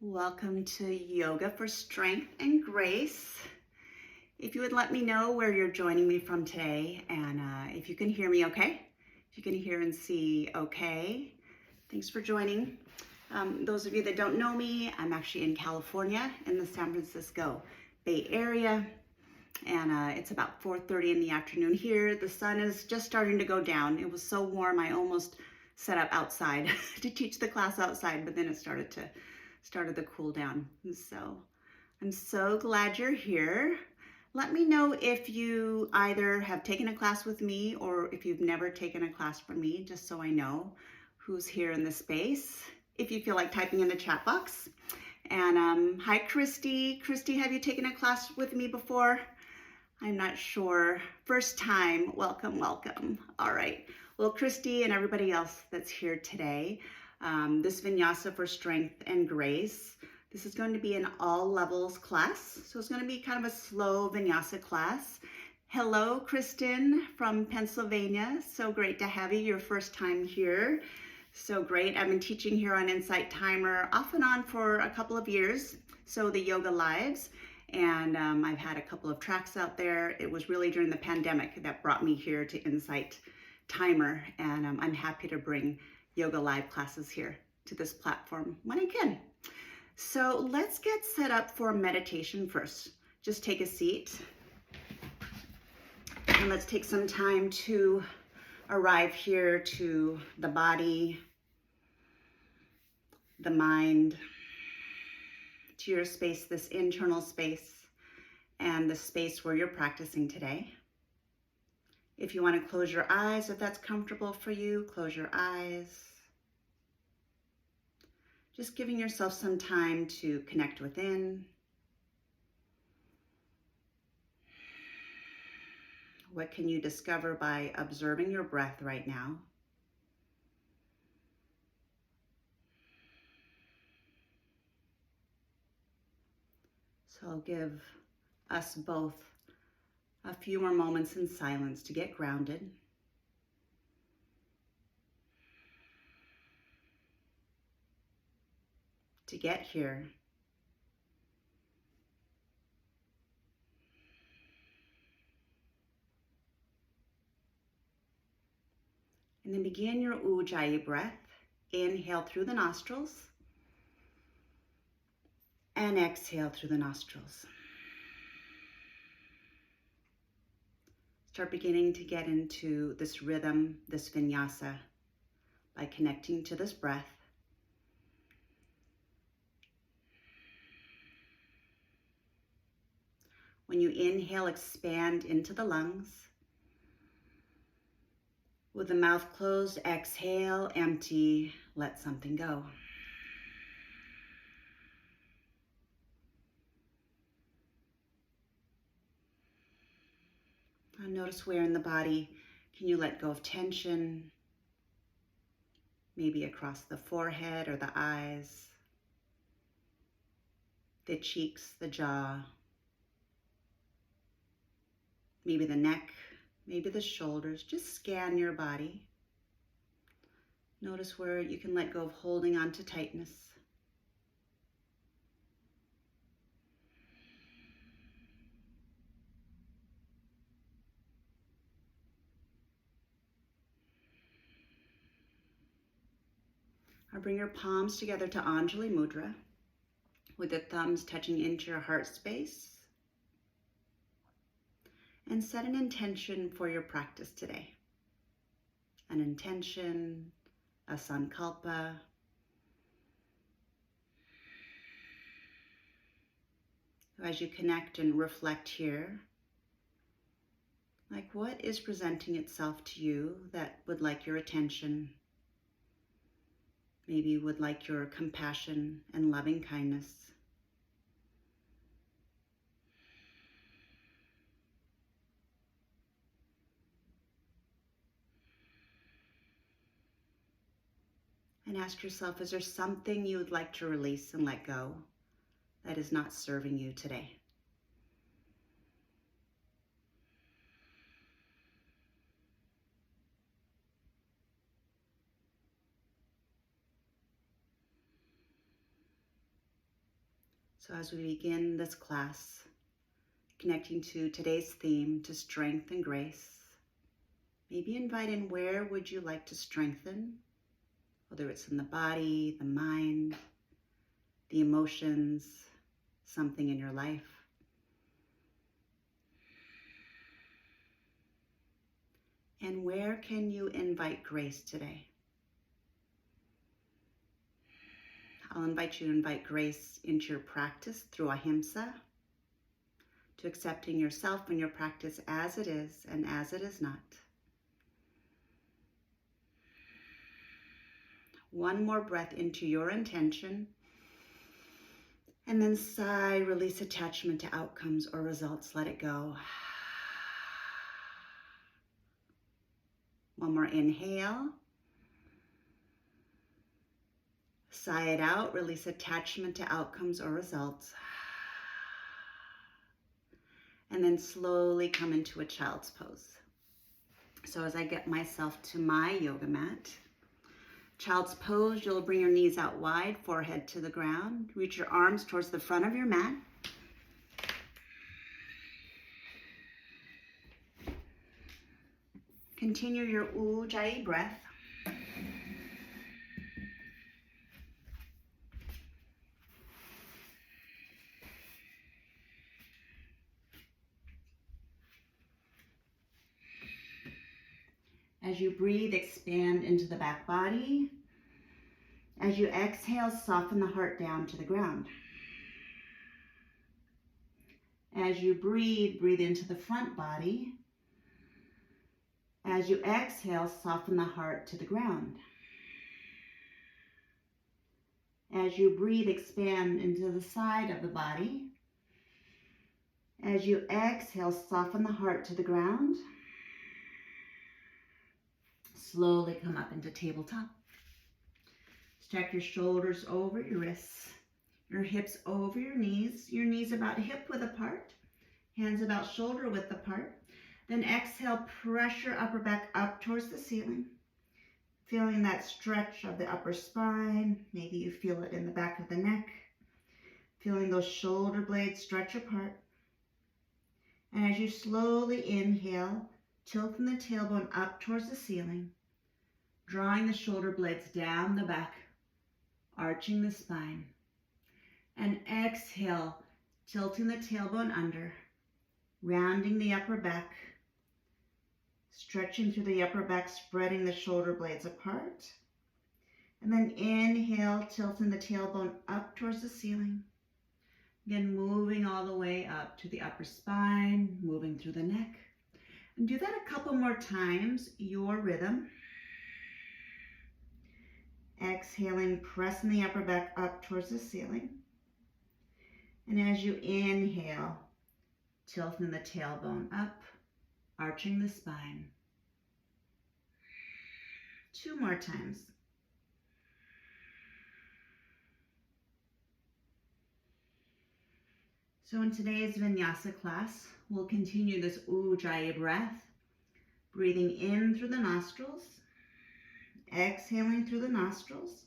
Welcome to Yoga for Strength and Grace. If you would let me know where you're joining me from today, and if you can hear me okay, if you can hear and see okay, thanks for joining. Those of you that don't know me, I'm actually in California in the San Francisco Bay Area, and it's about 4:30 in the afternoon here. The sun is just starting to go down. It was so warm I almost set up outside to teach the class outside, but then it started to cool down. So I'm so glad you're here. Let me know if you either have taken a class with me or if you've never taken a class from me, just so I know who's here in the space. If you feel like typing in the chat box. And hi, Christy. Christy, have you taken a class with me before? I'm not sure. First time. Welcome, welcome. All right. Well, Christy and everybody else that's here today, this vinyasa for strength and grace. This is going to be an all levels class. So it's going to be kind of a slow vinyasa class. Hello, Kristen from Pennsylvania. So great to have you, your first time here. So great. I've been teaching here on Insight Timer off and on for a couple of years. So the Yoga Lives. And I've had a couple of tracks out there. It was really during the pandemic that brought me here to Insight Timer. And I'm happy to bring Yoga Live classes here to this platform when I can. So let's get set up for meditation first. Just take a seat. And let's take some time to arrive here to the body, the mind, to your space, this internal space, and the space where you're practicing today. If you want to close your eyes, if that's comfortable for you, close your eyes. Just giving yourself some time to connect within. What can you discover by observing your breath right now? So I'll give us both a few more moments in silence to get grounded. To get here. And then begin your Ujjayi breath. Inhale through the nostrils and exhale through the nostrils. Start beginning to get into this rhythm, this vinyasa, by connecting to this breath. When you inhale, expand into the lungs. With the mouth closed, exhale, empty, let something go. Now notice where in the body can you let go of tension, maybe across the forehead or the eyes, the cheeks, the jaw, maybe the neck, maybe the shoulders. Just scan your body. Notice where you can let go of holding on to tightness. Or bring your palms together to Anjali Mudra with the thumbs touching into your heart space. And set an intention for your practice today. An intention, a sankalpa. As you connect and reflect here, like what is presenting itself to you that would like your attention? Maybe would like your compassion and loving kindness. And ask yourself, is there something you would like to release and let go that is not serving you today? So as we begin this class, connecting to today's theme, to strength and grace, maybe invite in where would you like to strengthen, whether it's in the body, the mind, the emotions, something in your life. And where can you invite grace today? I'll invite you to invite grace into your practice through ahimsa, to accepting yourself and your practice as it is and as it is not. One more breath into your intention, and then sigh, release attachment to outcomes or results, let it go. One more inhale. Sigh it out, release attachment to outcomes or results. And then slowly come into a child's pose. So as I get myself to my yoga mat, child's pose, you'll bring your knees out wide, forehead to the ground. Reach your arms towards the front of your mat. Continue your Ujjayi breath. As you breathe, expand into the back body. As you exhale, soften the heart down to the ground. As you breathe, breathe into the front body. As you exhale, soften the heart to the ground. As you breathe, expand into the side of the body. As you exhale, soften the heart to the ground. Slowly come up into tabletop. Stack your shoulders over your wrists, your hips over your knees about hip width apart, hands about shoulder width apart. Then exhale, pressure upper back up towards the ceiling. Feeling that stretch of the upper spine. Maybe you feel it in the back of the neck. Feeling those shoulder blades stretch apart. And as you slowly inhale, tilting the tailbone up towards the ceiling, drawing the shoulder blades down the back, arching the spine. And exhale, tilting the tailbone under, rounding the upper back, stretching through the upper back, spreading the shoulder blades apart. And then inhale, tilting the tailbone up towards the ceiling. Again, moving all the way up to the upper spine, moving through the neck. And do that a couple more times, your rhythm. Exhaling, pressing the upper back up towards the ceiling. And as you inhale, tilting the tailbone up, arching the spine. 2 more times. So in today's vinyasa class, we'll continue this Ujjayi breath, breathing in through the nostrils, exhaling through the nostrils,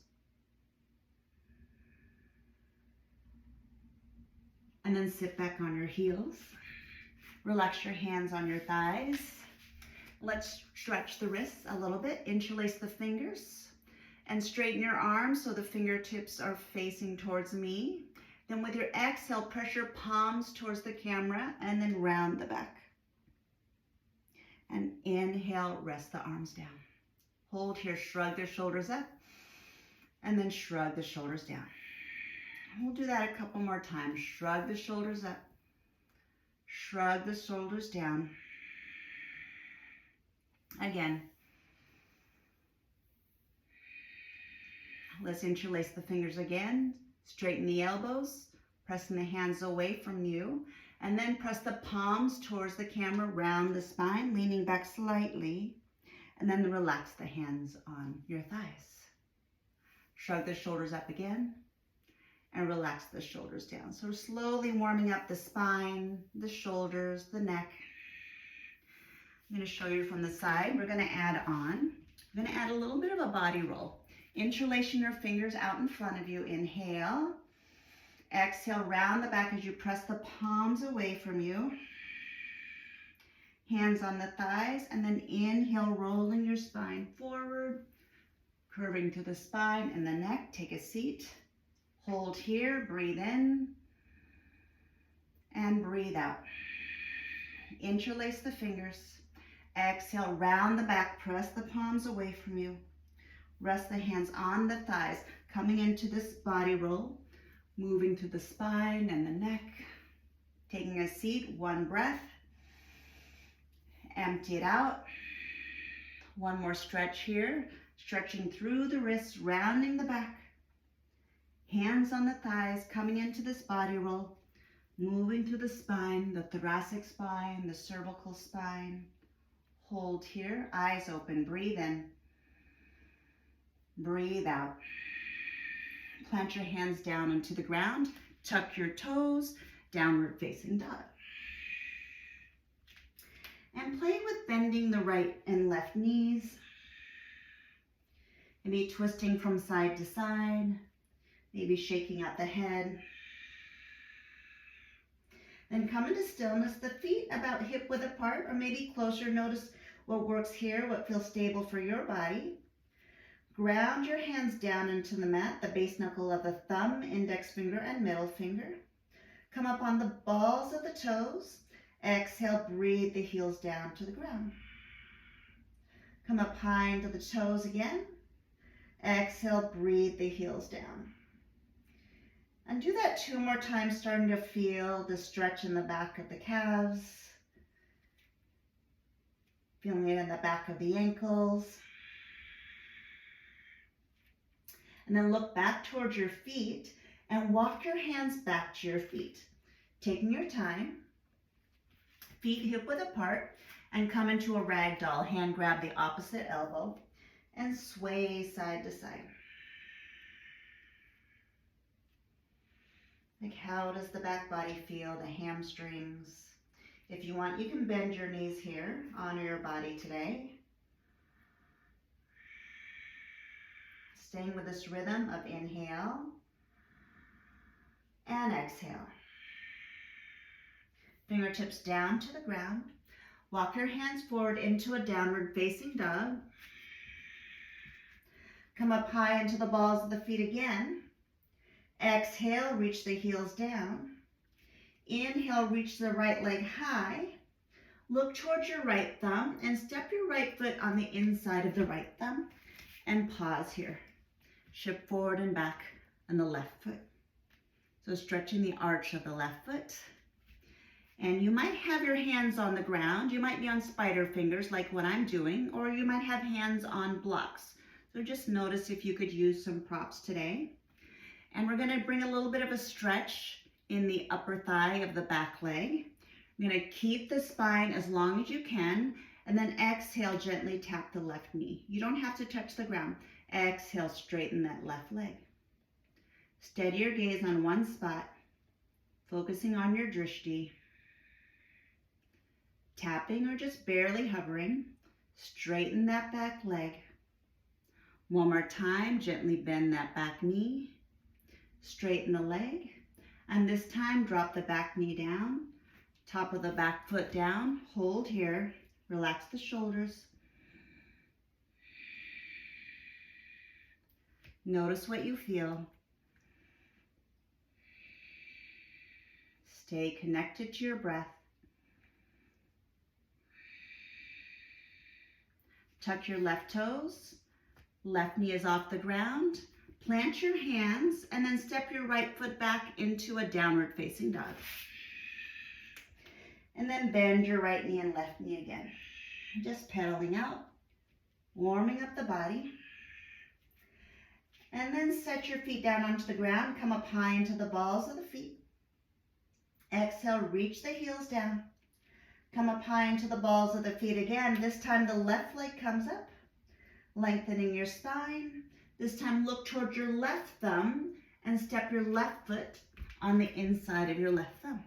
and then sit back on your heels. Relax your hands on your thighs. Let's stretch the wrists a little bit, interlace the fingers, and straighten your arms so the fingertips are facing towards me. Then with your exhale, press your palms towards the camera and then round the back. And inhale, rest the arms down. Hold here, shrug the shoulders up, and then shrug the shoulders down. We'll do that a couple more times. Shrug the shoulders up, shrug the shoulders down. Again. Let's interlace the fingers again. Straighten the elbows, pressing the hands away from you, and then press the palms towards the camera, round the spine, leaning back slightly, and then relax the hands on your thighs. Shrug the shoulders up again, and relax the shoulders down. So slowly warming up the spine, the shoulders, the neck. I'm going to show you from the side. We're going to add a little bit of a body roll. Interlacing your fingers out in front of you. Inhale. Exhale, round the back as you press the palms away from you. Hands on the thighs, and then inhale, rolling your spine forward, curving to the spine and the neck. Take a seat. Hold here, breathe in, and breathe out. Interlace the fingers. Exhale, round the back, press the palms away from you. Rest the hands on the thighs, coming into this body roll, moving to the spine and the neck. Taking a seat, one breath. Empty it out. One more stretch here, stretching through the wrists, rounding the back. Hands on the thighs, coming into this body roll, moving to the spine, the thoracic spine, the cervical spine. Hold here, eyes open, breathe in. Breathe out. Plant your hands down into the ground, tuck your toes, downward facing dog. And play with bending the right and left knees. Maybe twisting from side to side, maybe shaking out the head. Then come into stillness, the feet about hip width apart or maybe closer. Notice what works here, what feels stable for your body. Ground your hands down into the mat, the base knuckle of the thumb, index finger, and middle finger. Come up on the balls of the toes. Exhale, breathe the heels down to the ground. Come up high into the toes again. Exhale, breathe the heels down. And do that 2 more times, starting to feel the stretch in the back of the calves. Feeling it in the back of the ankles. And then look back towards your feet and walk your hands back to your feet. Taking your time, feet hip width apart, and come into a ragdoll. Hand grab the opposite elbow and sway side to side. Like, how does the back body feel, the hamstrings? If you want, you can bend your knees here. Honor your body today. Staying with this rhythm of inhale and exhale. Fingertips down to the ground. Walk your hands forward into a downward facing dog. Come up high into the balls of the feet again. Exhale, reach the heels down. Inhale, reach the right leg high. Look towards your right thumb and step your right foot on the inside of the right thumb and pause here. Shift forward and back on the left foot. So stretching the arch of the left foot. And you might have your hands on the ground. You might be on spider fingers like what I'm doing, or you might have hands on blocks. So just notice if you could use some props today. And we're going to bring a little bit of a stretch in the upper thigh of the back leg. You're going to keep the spine as long as you can, and then exhale, gently tap the left knee. You don't have to touch the ground. Exhale, straighten that left leg. Steady your gaze on one spot, focusing on your drishti. Tapping or just barely hovering. Straighten that back leg. One more time, gently bend that back knee. Straighten the leg. And this time, drop the back knee down. Top of the back foot down. Hold here. Relax the shoulders. Notice what you feel. Stay connected to your breath. Tuck your left toes. Left knee is off the ground. Plant your hands and then step your right foot back into a downward facing dog. And then bend your right knee and left knee again. Just pedaling out, warming up the body. And then set your feet down onto the ground. Come up high into the balls of the feet. Exhale, reach the heels down. Come up high into the balls of the feet again. This time the left leg comes up, lengthening your spine. This time look towards your left thumb and step your left foot on the inside of your left thumb.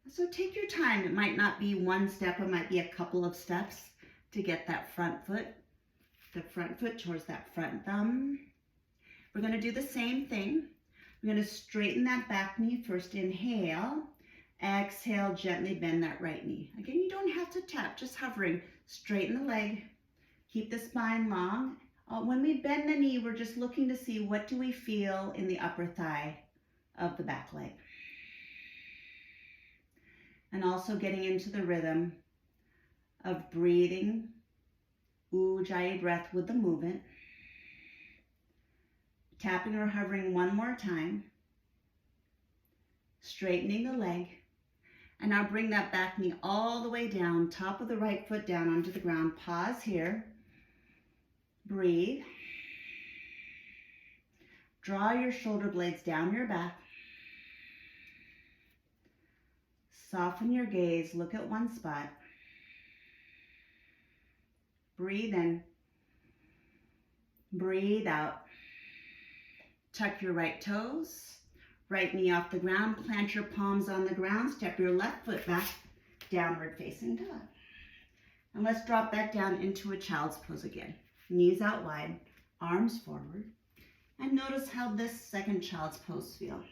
So take your time. It might not be one step, it might be a couple of steps to get that front foot, the front foot towards that front thumb. We're going to do the same thing. We're going to straighten that back knee. First inhale, exhale, gently bend that right knee. Again, you don't have to tap, just hovering. Straighten the leg, keep the spine long. When we bend the knee, we're just looking to see what do we feel in the upper thigh of the back leg. And also getting into the rhythm of breathing, ujjayi breath with the movement. Tapping or hovering one more time. Straightening the leg. And now bring that back knee all the way down, top of the right foot down onto the ground. Pause here. Breathe. Draw your shoulder blades down your back. Soften your gaze, look at one spot. Breathe in. Breathe out. Tuck your right toes, right knee off the ground, plant your palms on the ground, step your left foot back, downward facing dog. And let's drop back down into a child's pose again. Knees out wide, arms forward, and notice how this second child's pose feels.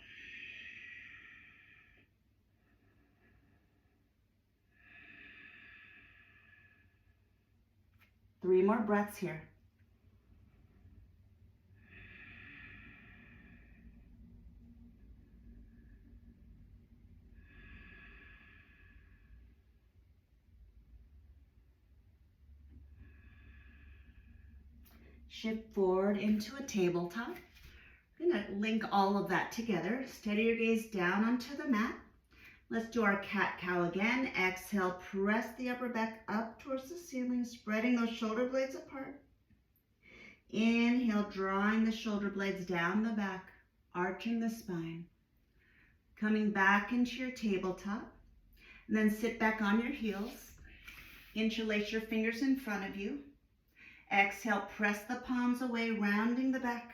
Three more breaths here. Shift forward into a tabletop. I'm going to link all of that together. Steady your gaze down onto the mat. Let's do our cat-cow again. Exhale, press the upper back up towards the ceiling, spreading those shoulder blades apart. Inhale, drawing the shoulder blades down the back, arching the spine. Coming back into your tabletop. And then sit back on your heels. Interlace your fingers in front of you. Exhale, press the palms away, rounding the back.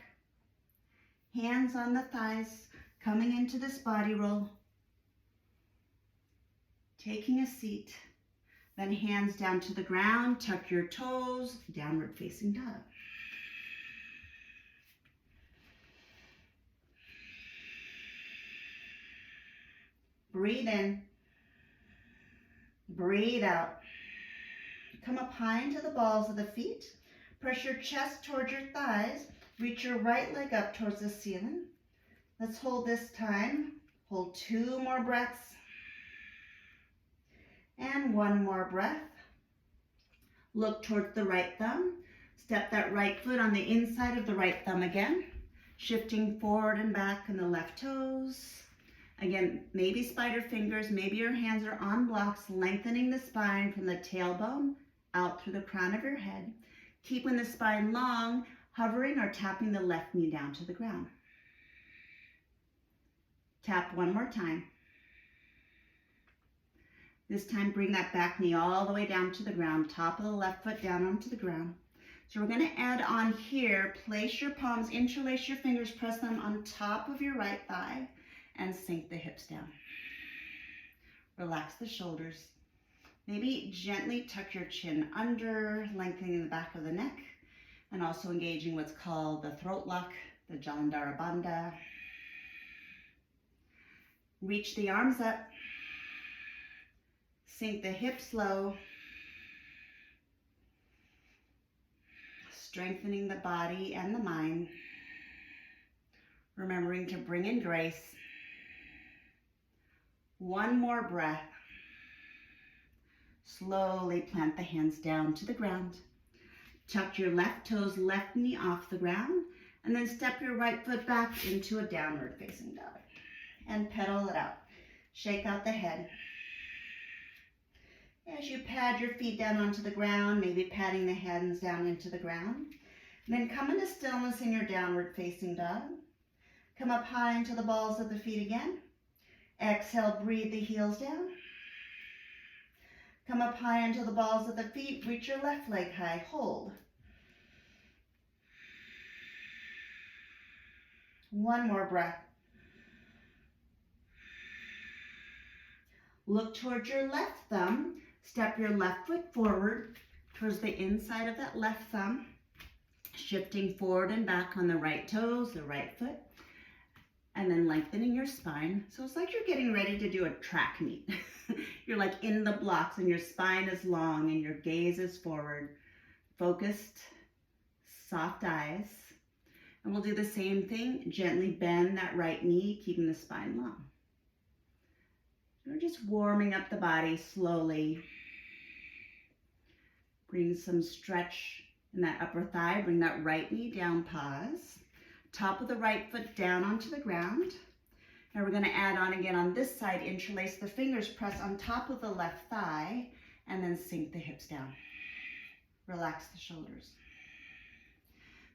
Hands on the thighs, coming into this body roll. Taking a seat. Then hands down to the ground, tuck your toes, downward facing dog. Breathe in. Breathe out. Come up high into the balls of the feet. Press your chest towards your thighs. Reach your right leg up towards the ceiling. Let's hold this time. Hold 2 more breaths. And 1 more breath. Look towards the right thumb. Step that right foot on the inside of the right thumb again. Shifting forward and back in the left toes. Again, maybe spider fingers, maybe your hands are on blocks, lengthening the spine from the tailbone out through the crown of your head. Keeping the spine long, hovering or tapping the left knee down to the ground. Tap 1 more time. This time, bring that back knee all the way down to the ground, top of the left foot down onto the ground. So we're going to add on here, place your palms, interlace your fingers, press them on top of your right thigh, and sink the hips down. Relax the shoulders. Maybe gently tuck your chin under, lengthening the back of the neck, and also engaging what's called the throat lock, the Jalandhara Bandha. Reach the arms up. Sink the hips low. Strengthening the body and the mind. Remembering to bring in grace. 1 more breath. Slowly plant the hands down to the ground. Tuck your left toes, left knee off the ground, and then step your right foot back into a downward facing dog. And pedal it out. Shake out the head. As you pad your feet down onto the ground, maybe patting the hands down into the ground. And then come into stillness in your downward facing dog. Come up high into the balls of the feet again. Exhale, breathe the heels down. Come up high into the balls of the feet. Reach your left leg high. Hold. 1 more breath. Look towards your left thumb. Step your left foot forward towards the inside of that left thumb. Shifting forward and back on the right toes, the right foot. and then lengthening your spine. So it's like you're getting ready to do a track meet. You're like in the blocks and your spine is long and your gaze is forward. Focused, soft eyes. And we'll do the same thing. Gently bend that right knee, keeping the spine long. We're just warming up the body slowly. Bring some stretch in that upper thigh. Bring that right knee down, pause. Top of the right foot down onto the ground. Now we're going to add on again on this side, interlace the fingers, press on top of the left thigh, and then sink the hips down. Relax the shoulders.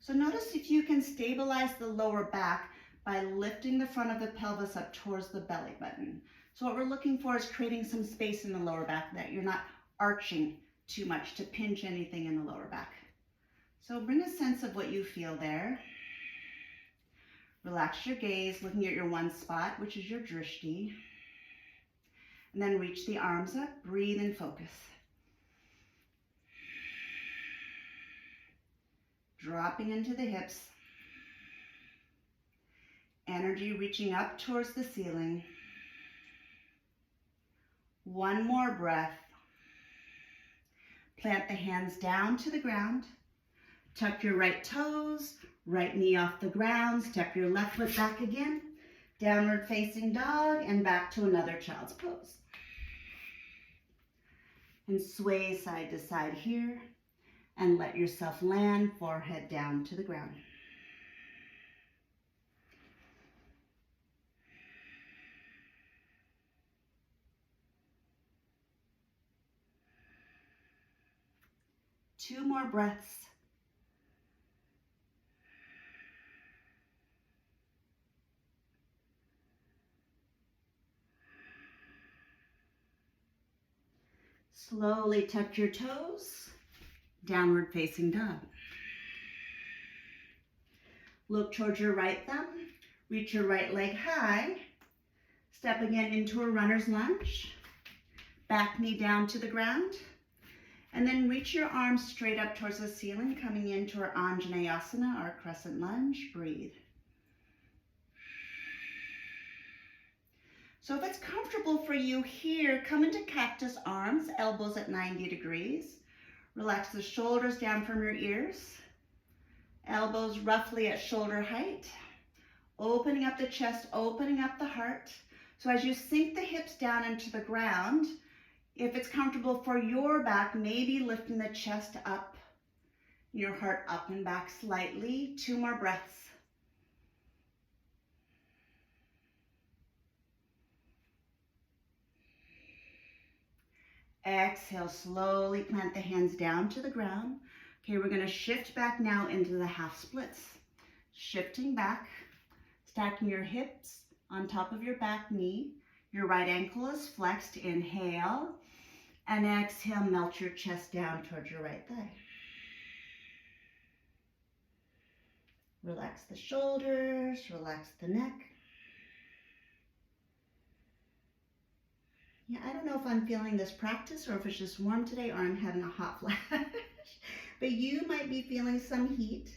So notice if you can stabilize the lower back by lifting the front of the pelvis up towards the belly button. So what we're looking for is creating some space in the lower back, that you're not arching too much to pinch anything in the lower back. So bring a sense of what you feel there. Relax your gaze, looking at your one spot, which is your drishti. And then reach the arms up, breathe and focus. Dropping into the hips. Energy reaching up towards the ceiling. One more breath. Plant the hands down to the ground. Tuck your right toes, right knee off the ground. Step your left foot back again. Downward facing dog and back to another child's pose. And sway side to side here. And let yourself land, forehead down to the ground. Two more breaths. Slowly tuck your toes, downward facing dog. Look towards your right thumb, reach your right leg high, step again into a runner's lunge, back knee down to the ground, and then reach your arms straight up towards the ceiling, coming into our Andaleon, our crescent lunge. Breathe. So if it's comfortable for you here, come into cactus arms, elbows at 90 degrees. Relax the shoulders down from your ears. Elbows roughly at shoulder height. Opening up the chest, opening up the heart. So as you sink the hips down into the ground, if it's comfortable for your back, maybe lifting the chest up, your heart up and back slightly. Two more breaths. Exhale, slowly plant the hands down to the ground. Okay, we're gonna shift back now into the half splits. Shifting back, stacking your hips on top of your back knee. Your right ankle is flexed. Inhale, and exhale, melt your chest down towards your right thigh. Relax the shoulders, relax the neck. Yeah, I don't know if I'm feeling this practice or if it's just warm today or I'm having a hot flash, but you might be feeling some heat.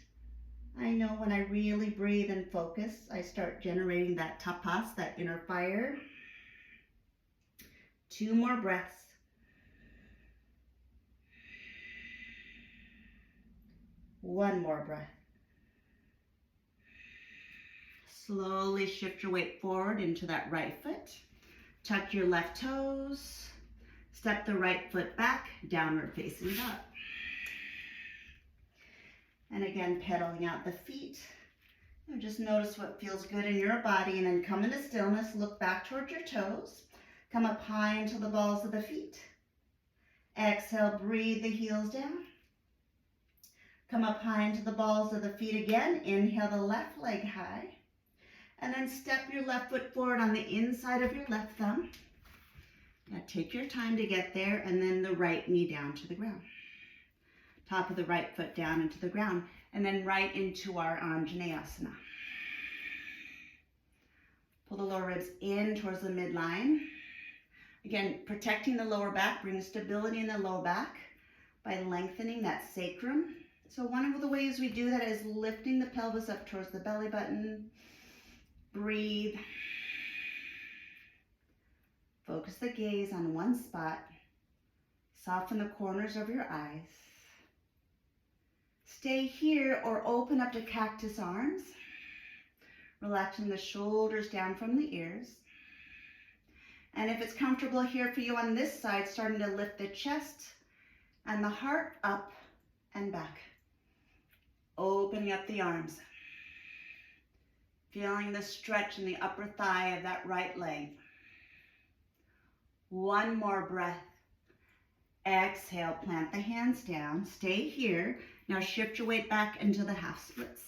I know when I really breathe and focus, I start generating that tapas, that inner fire. Two more breaths. One more breath. Slowly shift your weight forward into that right foot. Tuck your left toes. Step the right foot back, downward facing dog. And again, pedaling out the feet. And just notice what feels good in your body, and then come into stillness. Look back towards your toes. Come up high into the balls of the feet. Exhale, breathe the heels down. Come up high into the balls of the feet again. Inhale the left leg high. And then step your left foot forward on the inside of your left thumb. Now take your time to get there, and then the right knee down to the ground. Top of the right foot down into the ground, and then right into our Anjaneyasana. Pull the lower ribs in towards the midline. Again, protecting the lower back, bring stability in the lower back by lengthening that sacrum. So one of the ways we do that is lifting the pelvis up towards the belly button, Breathe. Focus the gaze on one spot. Soften the corners of your eyes. Stay here or open up to cactus arms. Relaxing the shoulders down from the ears. And if it's comfortable here for you on this side, starting to lift the chest and the heart up and back. Opening up the arms. Feeling the stretch in the upper thigh of that right leg. One more breath. Exhale, plant the hands down. Stay here. Now shift your weight back into the half splits.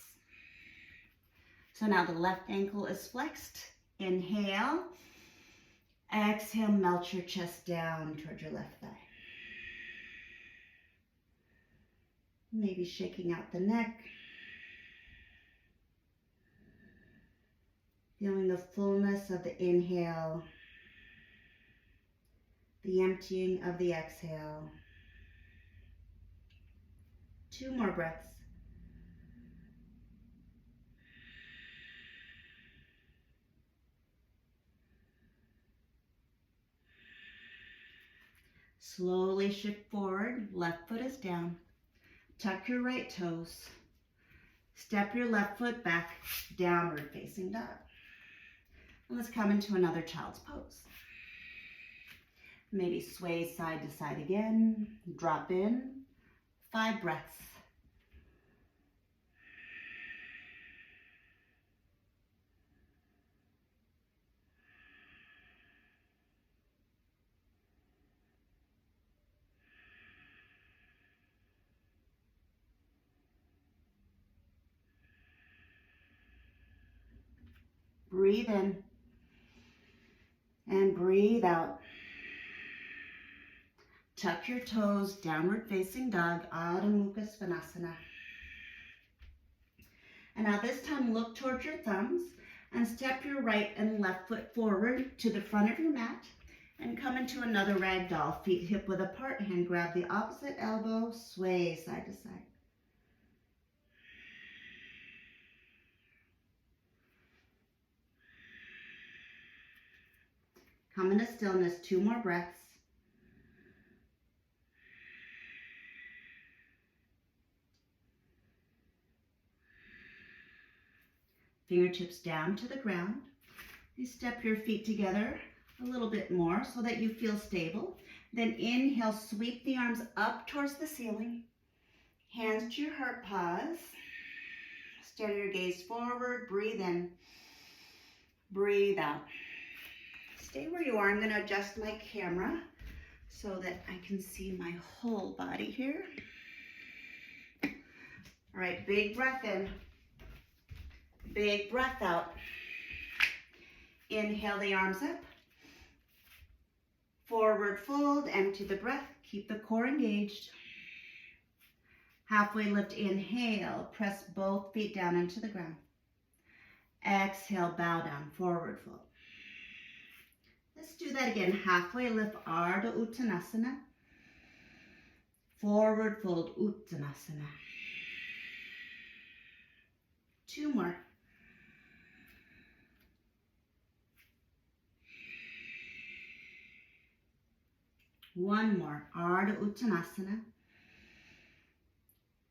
So now the left ankle is flexed. Inhale. Exhale, melt your chest down toward your left thigh. Maybe shaking out the neck. Feeling the fullness of the inhale. The emptying of the exhale. 2 more breaths. Slowly shift forward, left foot is down. Tuck your right toes. Step your left foot back, downward facing dog. And let's come into another child's pose. Maybe sway side to side again. Drop in. 5 breaths. Breathe in and breathe out. Tuck your toes, downward facing dog, Adho Mukha Svanasana. And now this time look towards your thumbs and step your right and left foot forward to the front of your mat and come into another ragdoll. Feet hip width apart, hand grab the opposite elbow, sway side to side. Come into stillness, 2 more breaths. Fingertips down to the ground. You step your feet together a little bit more so that you feel stable. Then inhale, sweep the arms up towards the ceiling. Hands to your heart, pause. Steady your gaze forward, breathe in, breathe out. Stay where you are. I'm going to adjust my camera so that I can see my whole body here. All right, big breath in. Big breath out. Inhale the arms up. Forward fold, empty the breath. Keep the core engaged. Halfway lift, inhale. Press both feet down into the ground. Exhale, bow down, forward fold. Let's do that again. Halfway lift, Ardha Uttanasana. Forward fold, Uttanasana. 2 more. One more, Ardha Uttanasana.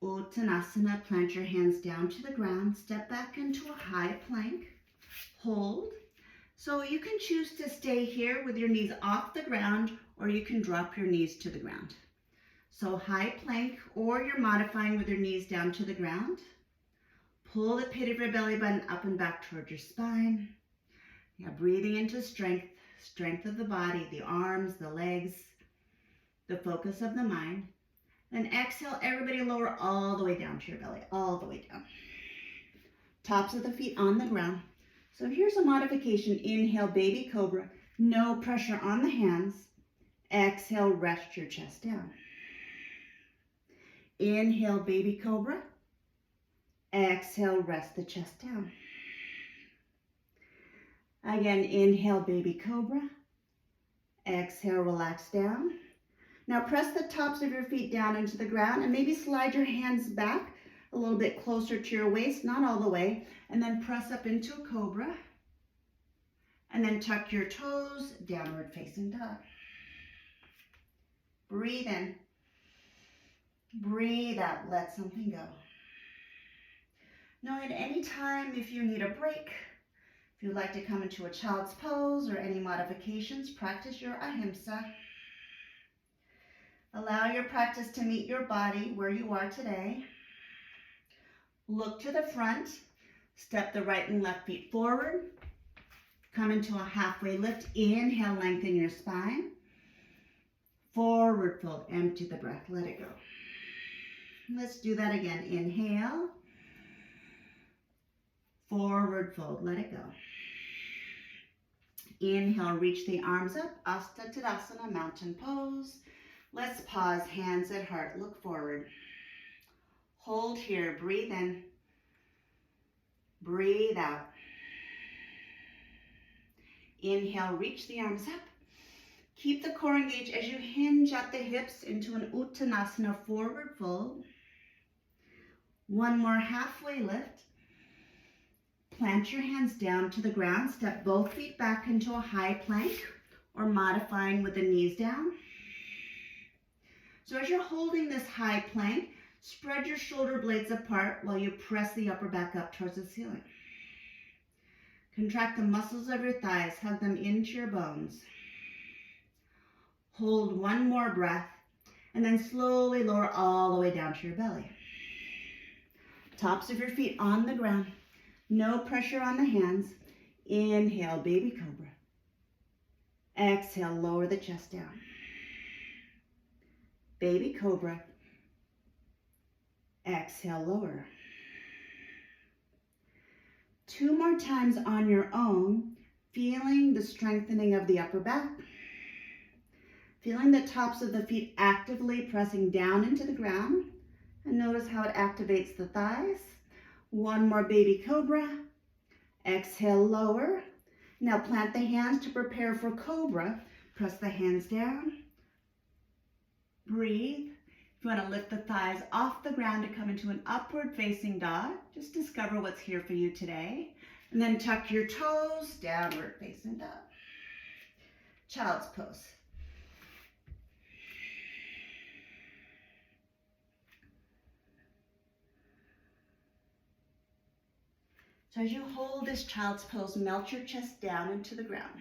Uttanasana, plant your hands down to the ground, step back into a high plank, hold. So you can choose to stay here with your knees off the ground, or you can drop your knees to the ground. So high plank, or you're modifying with your knees down to the ground. Pull the pit of your belly button up and back toward your spine. Yeah, breathing into strength, strength of the body, the arms, the legs, the focus of the mind. Then exhale, everybody lower all the way down to your belly, all the way down. Tops of the feet on the ground. So here's a modification. Inhale, baby cobra. No pressure on the hands. Exhale, rest your chest down. Inhale, baby cobra. Exhale, rest the chest down. Again, inhale, baby cobra. Exhale, relax down. Now press the tops of your feet down into the ground and maybe slide your hands back a little bit closer to your waist, not all the way, and then press up into a cobra. And then tuck your toes, downward facing dog. Breathe in. Breathe out. Let something go. Now at any time, if you need a break, if you'd like to come into a child's pose or any modifications, practice your ahimsa. Allow your practice to meet your body where you are today. Look to the front. Step the right and left feet forward. Come into a halfway lift. Inhale, lengthen your spine. Forward fold. Empty the breath. Let it go. Let's do that again. Inhale. Forward fold. Let it go. Inhale, reach the arms up. Asta Tadasana, mountain pose. Let's pause, hands at heart. Look forward. Hold here. Breathe in. Breathe out. Inhale, reach the arms up. Keep the core engaged as you hinge at the hips into an Uttanasana, forward fold. One more halfway lift. Plant your hands down to the ground. Step both feet back into a high plank or modifying with the knees down. So as you're holding this high plank, spread your shoulder blades apart while you press the upper back up towards the ceiling. Contract the muscles of your thighs, hug them into your bones. Hold one more breath and then slowly lower all the way down to your belly. Tops of your feet on the ground. No pressure on the hands. Inhale, baby cobra. Exhale, lower the chest down. Baby cobra. Exhale, lower. 2 more times on your own, feeling the strengthening of the upper back. Feeling the tops of the feet actively pressing down into the ground. And notice how it activates the thighs. One more baby cobra. Exhale, lower. Now plant the hands to prepare for cobra. Press the hands down. Breathe. If you want to lift the thighs off the ground to come into an upward facing dog, just discover what's here for you today. And then tuck your toes, downward facing dog. Child's pose. So as you hold this child's pose, melt your chest down into the ground.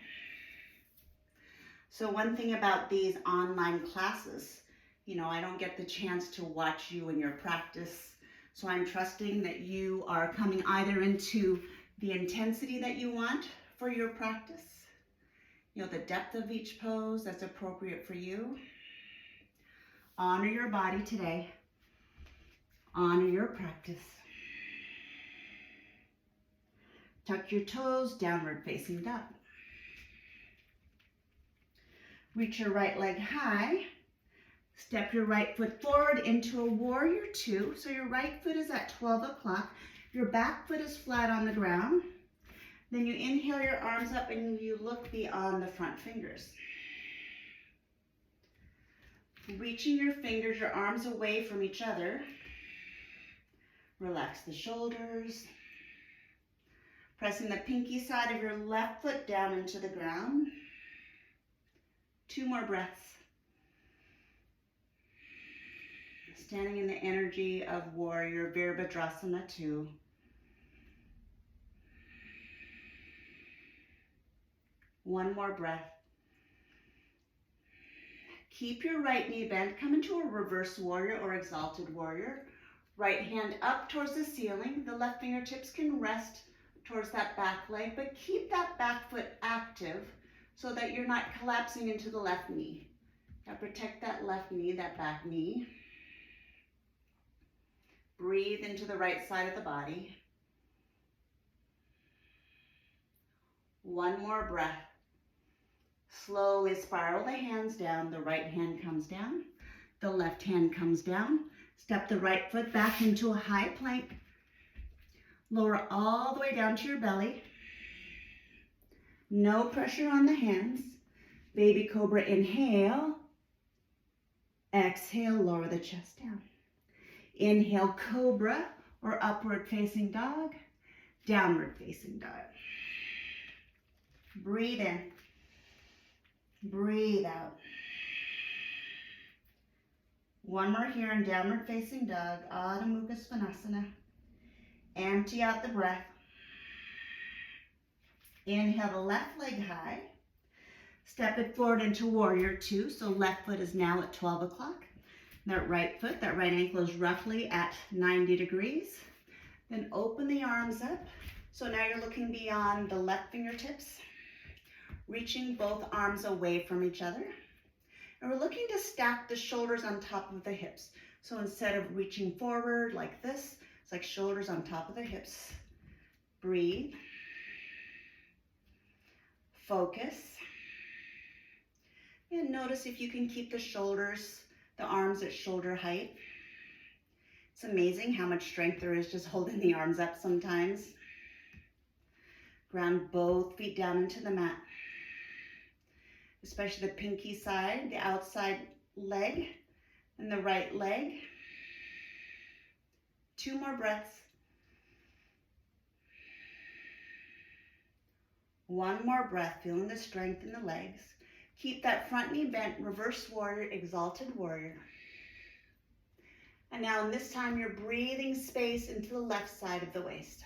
So one thing about these online classes, I don't get the chance to watch you in your practice. So I'm trusting that you are coming either into the intensity that you want for your practice, the depth of each pose that's appropriate for you. Honor your body today. Honor your practice. Tuck your toes, downward facing dog. Reach your right leg high. Step your right foot forward into a warrior 2. So your right foot is at 12 o'clock. Your back foot is flat on the ground. Then you inhale your arms up and you look beyond the front fingers. Reaching your fingers, your arms away from each other. Relax the shoulders. Pressing the pinky side of your left foot down into the ground. 2 more breaths. Standing in the energy of warrior, Virabhadrasana 2. One more breath. Keep your right knee bent. Come into a reverse warrior or exalted warrior. Right hand up towards the ceiling. The left fingertips can rest towards that back leg, but keep that back foot active so that you're not collapsing into the left knee. Now protect that left knee, that back knee. Breathe into the right side of the body. One more breath. Slowly spiral the hands down. The right hand comes down. The left hand comes down. Step the right foot back into a high plank. Lower all the way down to your belly. No pressure on the hands. Baby cobra, inhale. Exhale, lower the chest down. Inhale, cobra or upward facing dog. Downward facing dog. Breathe in. Breathe out. One more here in downward facing dog, Adho Mukha Svanasana. Empty out the breath. Inhale the left leg high. Step it forward into warrior two. So left foot is now at 12 o'clock. That right foot, that right ankle is roughly at 90 degrees. Then open the arms up. So now you're looking beyond the left fingertips, reaching both arms away from each other. And we're looking to stack the shoulders on top of the hips. So instead of reaching forward like this, it's like shoulders on top of the hips. Breathe. Focus. And notice if you can keep the shoulders, the arms at shoulder height. It's amazing how much strength there is just holding the arms up sometimes. Ground both feet down into the mat. Especially the pinky side, the outside leg, and the right leg. 2 more breaths. 1 more breath, feeling the strength in the legs. Keep that front knee bent, reverse warrior, exalted warrior. And now in this time, you're breathing space into the left side of the waist.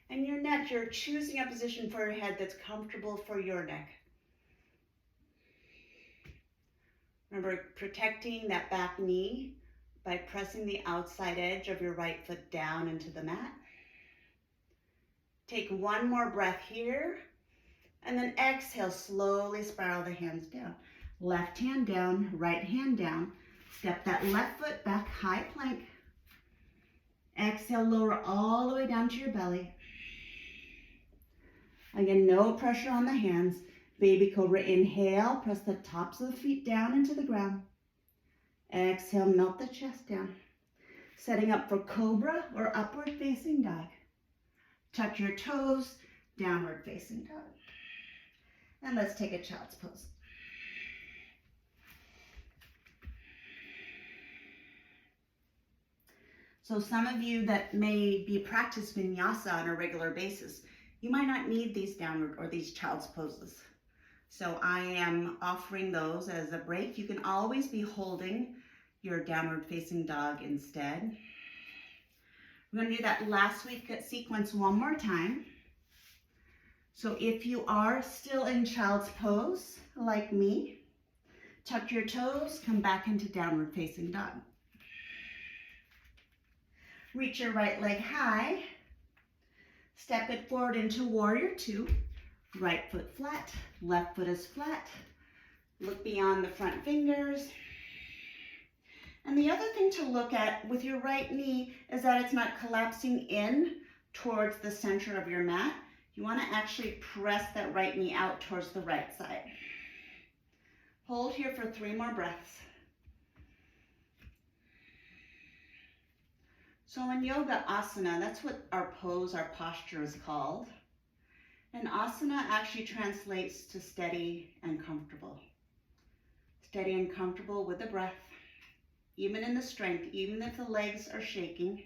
And your neck, you're choosing a position for your head that's comfortable for your neck. Remember, protecting that back knee by pressing the outside edge of your right foot down into the mat. Take 1 more breath here, and then exhale, slowly spiral the hands down. Left hand down, right hand down. Step that left foot back, high plank. Exhale, lower all the way down to your belly. Again, no pressure on the hands. Baby Cobra, inhale, press the tops of the feet down into the ground. Exhale, melt the chest down. Setting up for Cobra or upward facing dog. Touch your toes, downward facing dog. And let's take a child's pose. So some of you that may be practice vinyasa on a regular basis, you might not need these downward or these child's poses. So I am offering those as a break. You can always be holding your downward facing dog instead. We're going to do that last week sequence one more time. So if you are still in child's pose, like me, tuck your toes, come back into downward facing dog. Reach your right leg high. Step it forward into warrior two. Right foot flat, left foot is flat. Look beyond the front fingers. And the other thing to look at with your right knee is that it's not collapsing in towards the center of your mat. You want to actually press that right knee out towards the right side. Hold here for 3 more breaths. So in yoga, asana, that's what our pose, our posture is called. And asana actually translates to steady and comfortable. Steady and comfortable with the breath, even in the strength, even if the legs are shaking,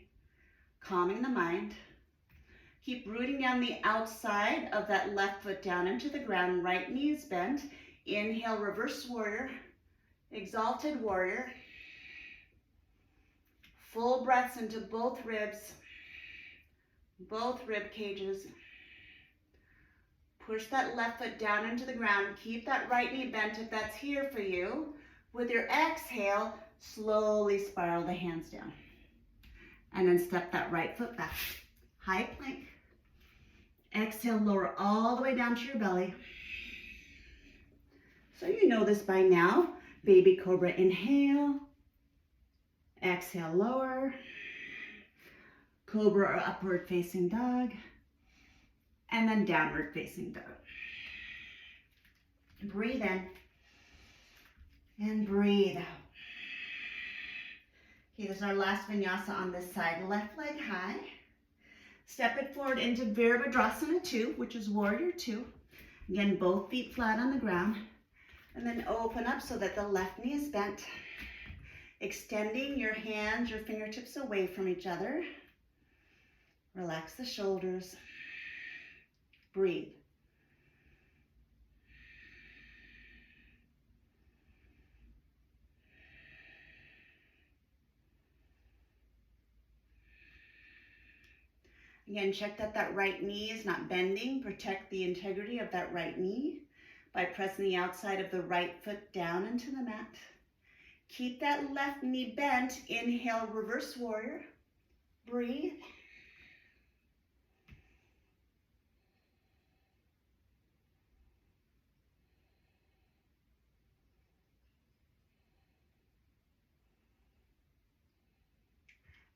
calming the mind. Keep rooting down the outside of that left foot down into the ground, right knee is bent. Inhale, reverse warrior, exalted warrior. Full breaths into both ribs, both rib cages. Push that left foot down into the ground. Keep that right knee bent if that's here for you. With your exhale, slowly spiral the hands down. And then step that right foot back. High plank. Exhale, lower all the way down to your belly. So you know this by now. Baby Cobra, inhale. Exhale, lower. Cobra or upward facing dog. And then downward facing dog. Breathe in. And breathe out. Okay, this is our last vinyasa on this side. Left leg high. Step it forward into Virabhadrasana 2, which is warrior 2. Again, both feet flat on the ground. And then open up so that the left knee is bent. Extending your hands, your fingertips away from each other. Relax the shoulders. Breathe. Again, check that that right knee is not bending. Protect the integrity of that right knee by pressing the outside of the right foot down into the mat. Keep that left knee bent. Inhale, reverse warrior. Breathe.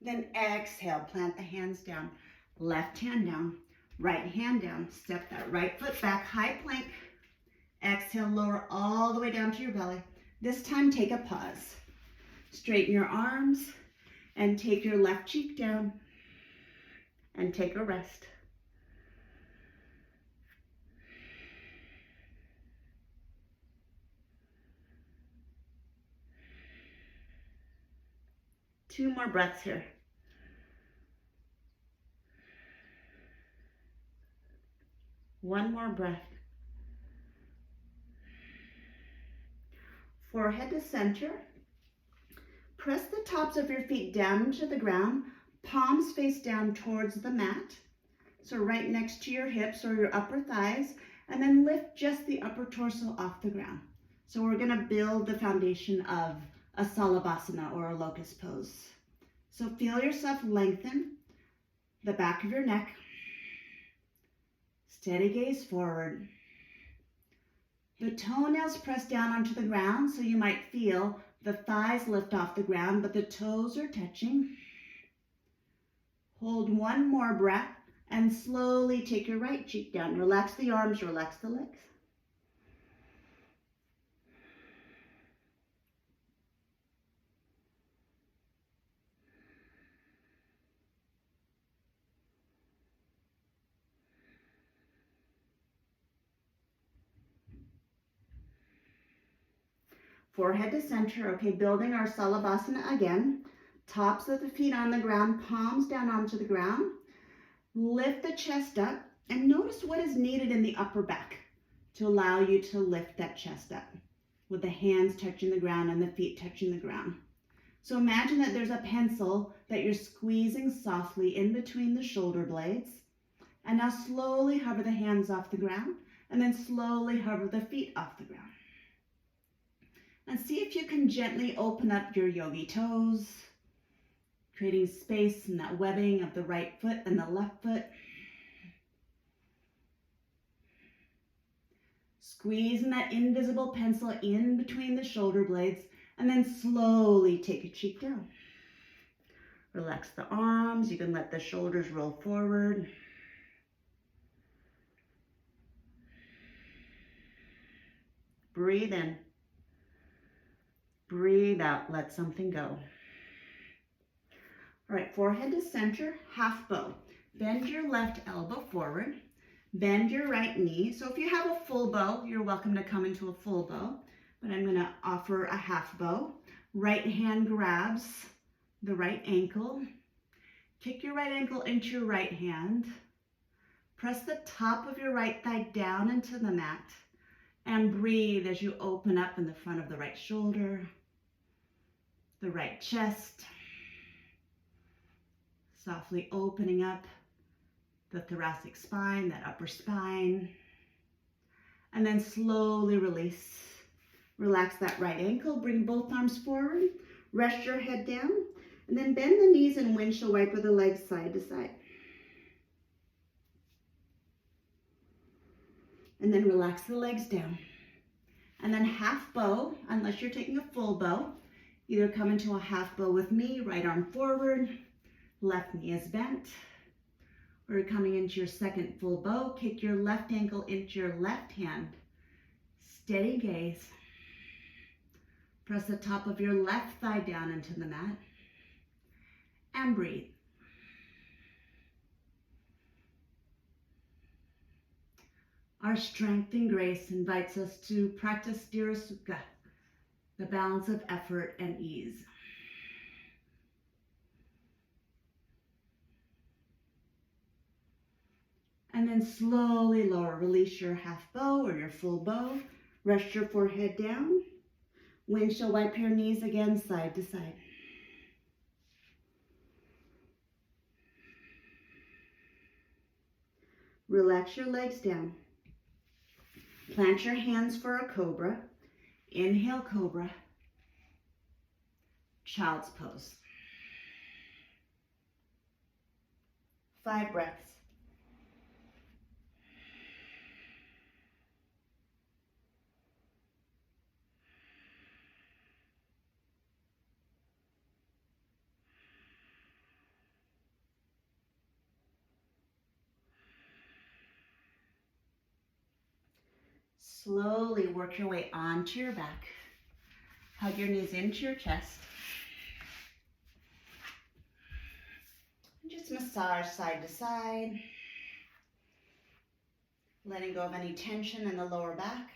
Then exhale, plant the hands down. Left hand down, right hand down. Step that right foot back, high plank. Exhale, lower all the way down to your belly. This time, take a pause. Straighten your arms and take your left cheek down and take a rest. Two more breaths here. One more breath. Forehead to center. Press the tops of your feet down into the ground, palms face down towards the mat. So right next to your hips or your upper thighs, and then lift just the upper torso off the ground. So we're gonna build the foundation of a salabhasana or a locust pose. So feel yourself lengthen the back of your neck. Steady gaze forward. The toenails press down onto the ground, so you might feel the thighs lift off the ground, but the toes are touching. Hold one more breath and slowly take your right cheek down. Relax the arms, relax the legs. Forehead to center. Okay, building our salabhasana again. Tops of the feet on the ground, palms down onto the ground. Lift the chest up and notice what is needed in the upper back to allow you to lift that chest up with the hands touching the ground and the feet touching the ground. So imagine that there's a pencil that you're squeezing softly in between the shoulder blades. And now slowly hover the hands off the ground and then slowly hover the feet off the ground. And see if you can gently open up your yogi toes, creating space in that webbing of the right foot and the left foot. Squeezing that invisible pencil in between the shoulder blades and then slowly take a cheek down. Relax the arms. You can let the shoulders roll forward. Breathe in. Breathe out, let something go. All right, forehead to center, half bow. Bend your left elbow forward. Bend your right knee. So if you have a full bow, you're welcome to come into a full bow, but I'm gonna offer a half bow. Right hand grabs the right ankle. Kick your right ankle into your right hand. Press the top of your right thigh down into the mat and breathe as you open up in the front of the right shoulder, the right chest, softly opening up the thoracic spine, that upper spine, and then slowly release. Relax that right ankle, bring both arms forward, rest your head down, and then bend the knees and windshield wiper the legs side to side. And then relax the legs down. And then half bow, unless you're taking a full bow, either come into a half bow with me, right arm forward, left knee is bent. Or you're coming into your second full bow, kick your left ankle into your left hand. Steady gaze. Press the top of your left thigh down into the mat. And breathe. Our strength and grace invites us to practice Sthira Sukha, the balance of effort and ease. And then slowly lower. Release your half bow or your full bow. Rest your forehead down. Windshield wipe your knees again, side to side. Relax your legs down. Plant your hands for a cobra. Inhale, cobra. Child's pose. 5 breaths. Slowly work your way onto your back. Hug your knees into your chest. And just massage side to side. Letting go of any tension in the lower back.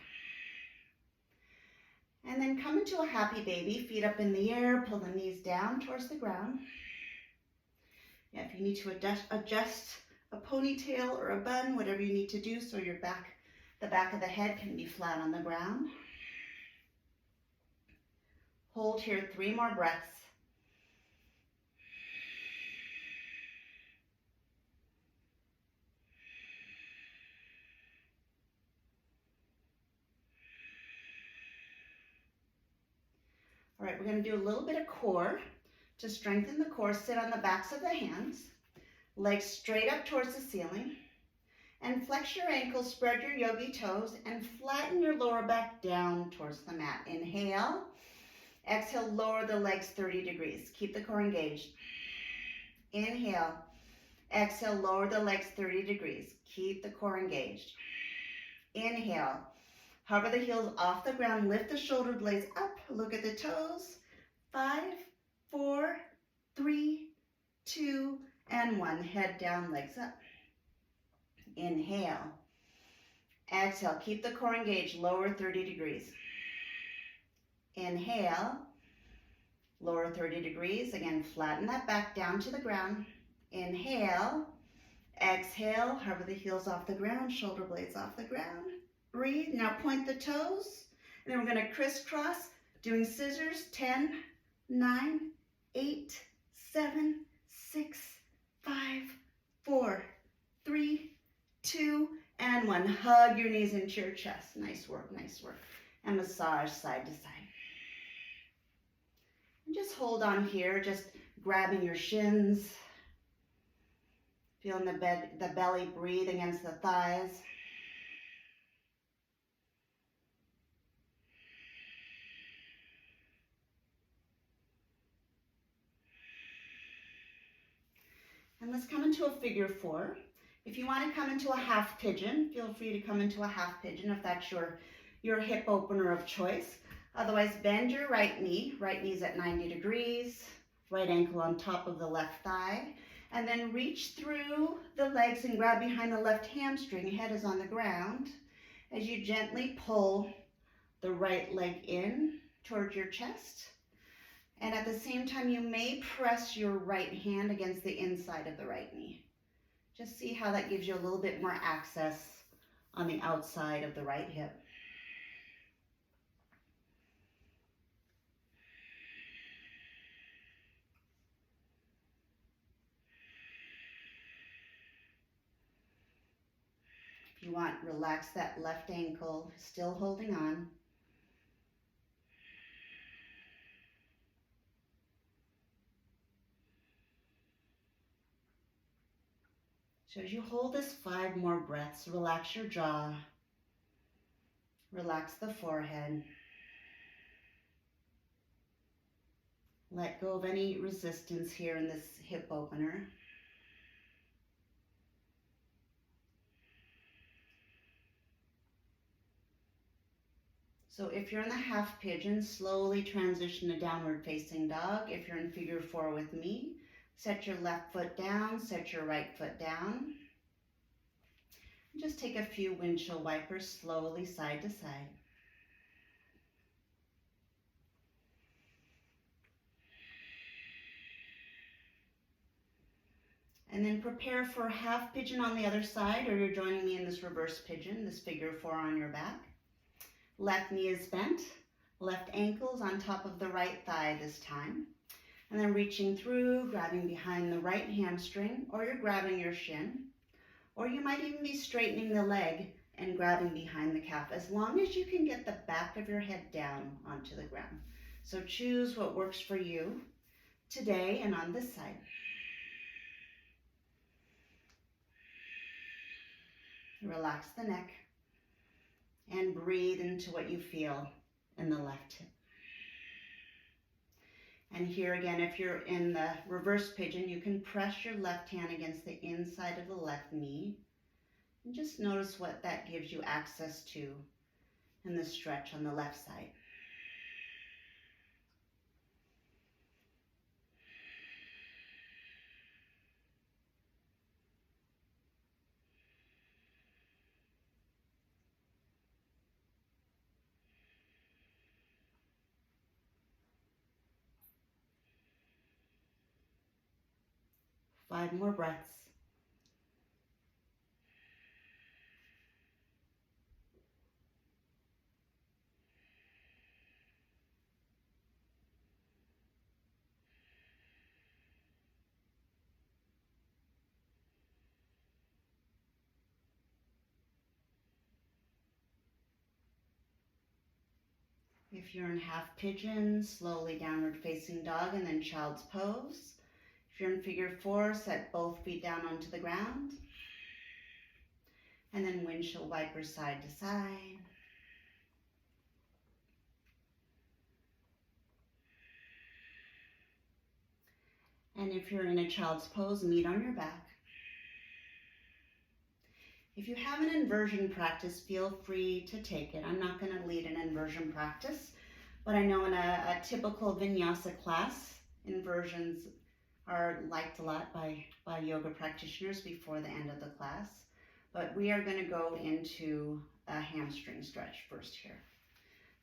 And then come into a happy baby, feet up in the air, pull the knees down towards the ground. Yeah, if you need to adjust a ponytail or a bun, whatever you need to do so your back, the back of the head can be flat on the ground. Hold here 3 more breaths. All right, we're going to do a little bit of core. To strengthen the core, sit on the backs of the hands, legs straight up towards the ceiling, and flex your ankles, spread your yogi toes, and flatten your lower back down towards the mat. Inhale. Exhale, lower the legs 30 degrees. Keep the core engaged. Inhale. Exhale, lower the legs 30 degrees. Keep the core engaged. Inhale. Hover the heels off the ground. Lift the shoulder blades up. Look at the toes. 5, 4, 3, 2, and 1. Head down, legs up. Inhale. Exhale. Keep the core engaged. Lower 30 degrees. Inhale. Lower 30 degrees. Again, flatten that back down to the ground. Inhale. Exhale. Hover the heels off the ground. Shoulder blades off the ground. Breathe. Now point the toes. And then we're going to crisscross, doing scissors. 10, 9, 8, 7, 6, 5, 4, 3, 2, and 1. Hug your knees into your chest. Nice work, nice work. And massage side to side. And just hold on here, just grabbing your shins. Feeling the belly breathe against the thighs. And let's come into a figure 4. If you want to come into a half pigeon, feel free to come into a half pigeon if that's your hip opener of choice. Otherwise, bend your right knee. Right knee's at 90 degrees. Right ankle on top of the left thigh. And then reach through the legs and grab behind the left hamstring. Head is on the ground. As you gently pull the right leg in towards your chest. And at the same time, you may press your right hand against the inside of the right knee. Just see how that gives you a little bit more access on the outside of the right hip. If you want, relax that left ankle, still holding on. So as you hold this 5 more breaths, relax your jaw, relax the forehead. Let go of any resistance here in this hip opener. So if you're in the half pigeon, slowly transition to downward facing dog. If you're in figure 4 with me, set your left foot down, set your right foot down. And just take a few windshield wipers slowly side to side. And then prepare for half pigeon on the other side, or you're joining me in this reverse pigeon, this figure 4 on your back. Left knee is bent, left ankle's on top of the right thigh this time. And then reaching through, grabbing behind the right hamstring, or you're grabbing your shin. Or you might even be straightening the leg and grabbing behind the calf, as long as you can get the back of your head down onto the ground. So choose what works for you today and on this side. Relax the neck and breathe into what you feel in the left hip. And here again, if you're in the reverse pigeon, you can press your left hand against the inside of the left knee. And just notice what that gives you access to in the stretch on the left side. Five more breaths. If you're in half pigeon, slowly downward facing dog and then child's pose. If you're in figure four, set both feet down onto the ground. And then windshield wiper side to side. And if you're in a child's pose, meet on your back. If you have an inversion practice, feel free to take it. I'm not going to lead an inversion practice, but I know in a typical vinyasa class, inversions are liked a lot by yoga practitioners before the end of the class. But we are going to go into a hamstring stretch first here.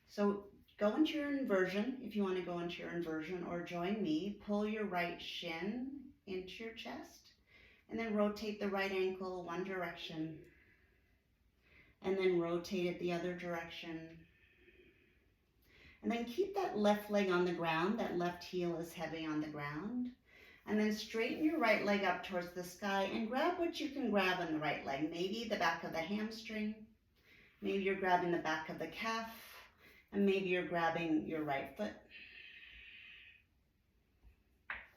So go into your inversion if you want to go into your inversion, or join me. Pull your right shin into your chest. And then rotate the right ankle one direction. And then rotate it the other direction. And then keep that left leg on the ground. That left heel is heavy on the ground. And then straighten your right leg up towards the sky and grab what you can grab on the right leg. Maybe the back of the hamstring. Maybe you're grabbing the back of the calf. And maybe you're grabbing your right foot.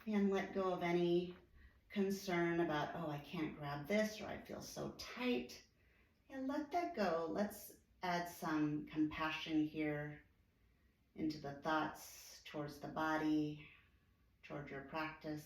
And let go of any concern about, oh, I can't grab this, or I feel so tight. And let that go. Let's add some compassion here into the thoughts towards the body, towards your practice.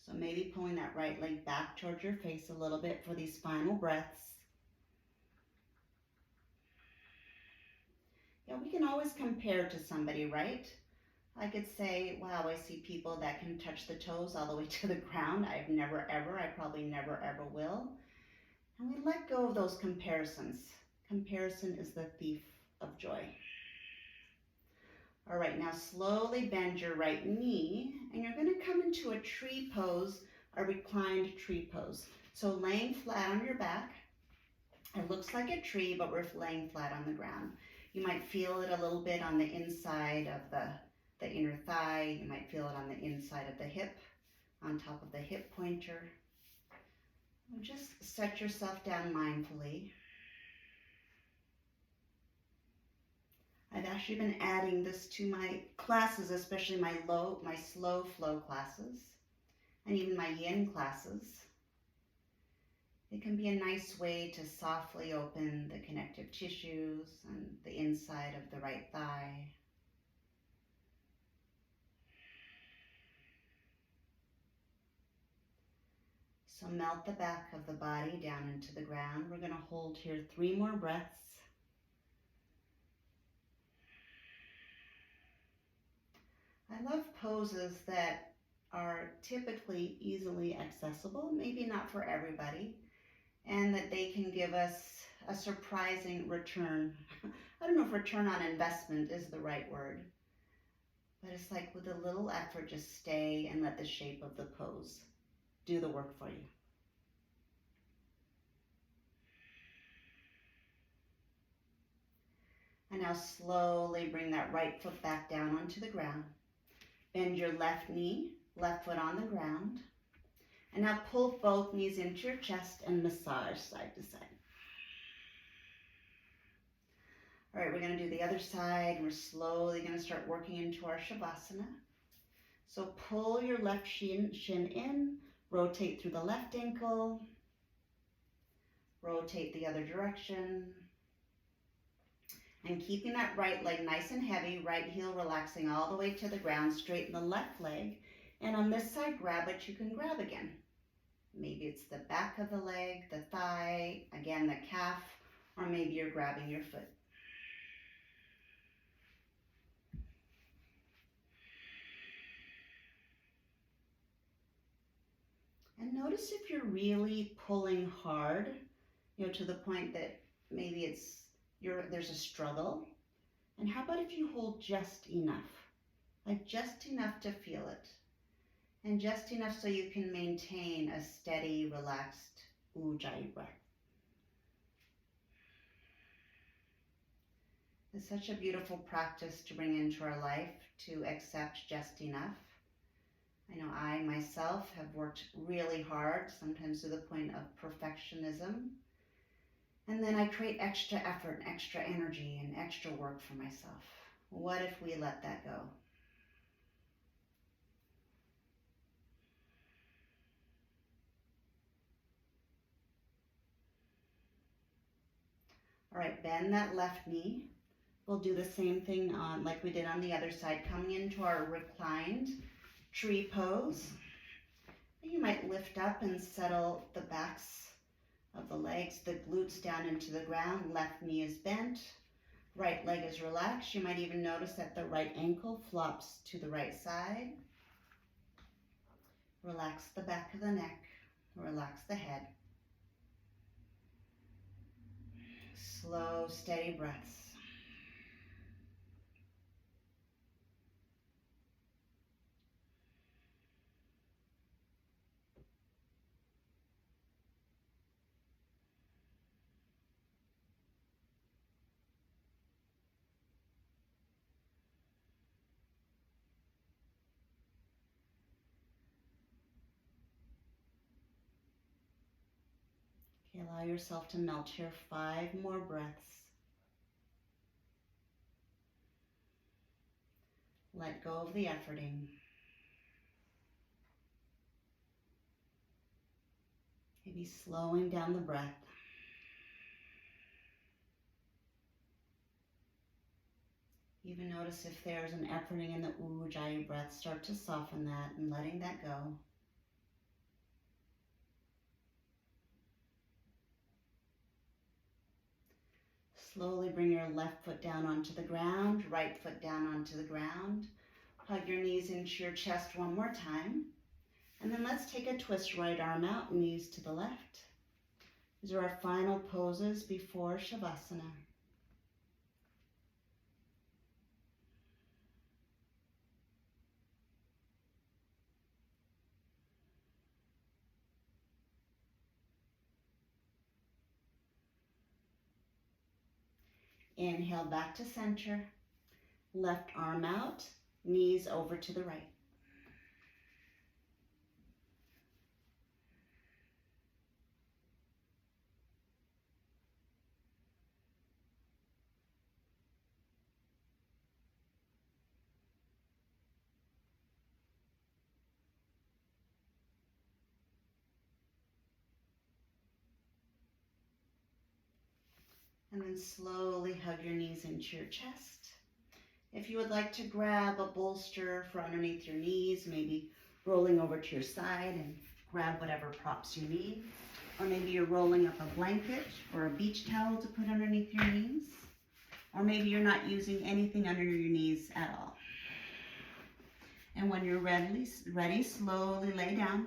So maybe pulling that right leg back towards your face a little bit for these final breaths. Yeah, we can always compare to somebody, right? I could say, wow, I see people that can touch the toes all the way to the ground. I've never ever, I probably never ever will. And we let go of those comparisons. Comparison is the thief of joy. All right, now slowly bend your right knee, and you're going to come into a tree pose, a reclined tree pose. So laying flat on your back. It looks like a tree, but we're laying flat on the ground. You might feel it a little bit on the inside of the inner thigh. You might feel it on the inside of the hip, on top of the hip pointer. And just set yourself down mindfully. I've actually been adding this to my classes, especially my slow flow classes, and even my yin classes. It can be a nice way to softly open the connective tissues and the inside of the right thigh. So melt the back of the body down into the ground. We're going to hold here 3 more breaths. I love poses that are typically easily accessible, maybe not for everybody, and that they can give us a surprising return. I don't know if return on investment is the right word, but it's like with a little effort, just stay and let the shape of the pose do the work for you. Now slowly bring that right foot back down onto the ground. Bend your left knee, left foot on the ground. And now pull both knees into your chest and massage side to side. All right, we're going to do the other side. We're slowly going to start working into our Shavasana. So pull your left shin in, rotate through the left ankle, rotate the other direction. And keeping that right leg nice and heavy, right heel relaxing all the way to the ground, straighten the left leg. And on this side, grab what you can grab again. Maybe it's the back of the leg, the thigh, again, the calf, or maybe you're grabbing your foot. And notice if you're really pulling hard, to the point that maybe there's a struggle. And how about if you hold just enough, like just enough to feel it, and just enough so you can maintain a steady, relaxed Ujjayi breath. It's such a beautiful practice to bring into our life, to accept just enough. I know I myself have worked really hard, sometimes to the point of perfectionism. And then I create extra effort and extra energy and extra work for myself. What if we let that go? All right, bend that left knee. We'll do the same thing like we did on the other side, coming into our reclined tree pose. You might lift up and settle the backs of the legs, the glutes down into the ground. Left knee is bent, right leg is relaxed. You might even notice that the right ankle flops to the right side. Relax the back of the neck, relax the head. Slow, steady breaths. Okay, allow yourself to melt here 5 more breaths. Let go of the efforting. Maybe slowing down the breath. Even notice if there's an efforting in the Ujjayi breath, start to soften that and letting that go. Slowly bring your left foot down onto the ground, right foot down onto the ground. Hug your knees into your chest one more time. And then let's take a twist, right arm out, knees to the left. These are our final poses before Shavasana. Inhale back to center, left arm out, knees over to the right. And then slowly hug your knees into your chest. If you would like to grab a bolster for underneath your knees, maybe rolling over to your side and grab whatever props you need. Or maybe you're rolling up a blanket or a beach towel to put underneath your knees. Or maybe you're not using anything under your knees at all. And when you're ready, slowly lay down.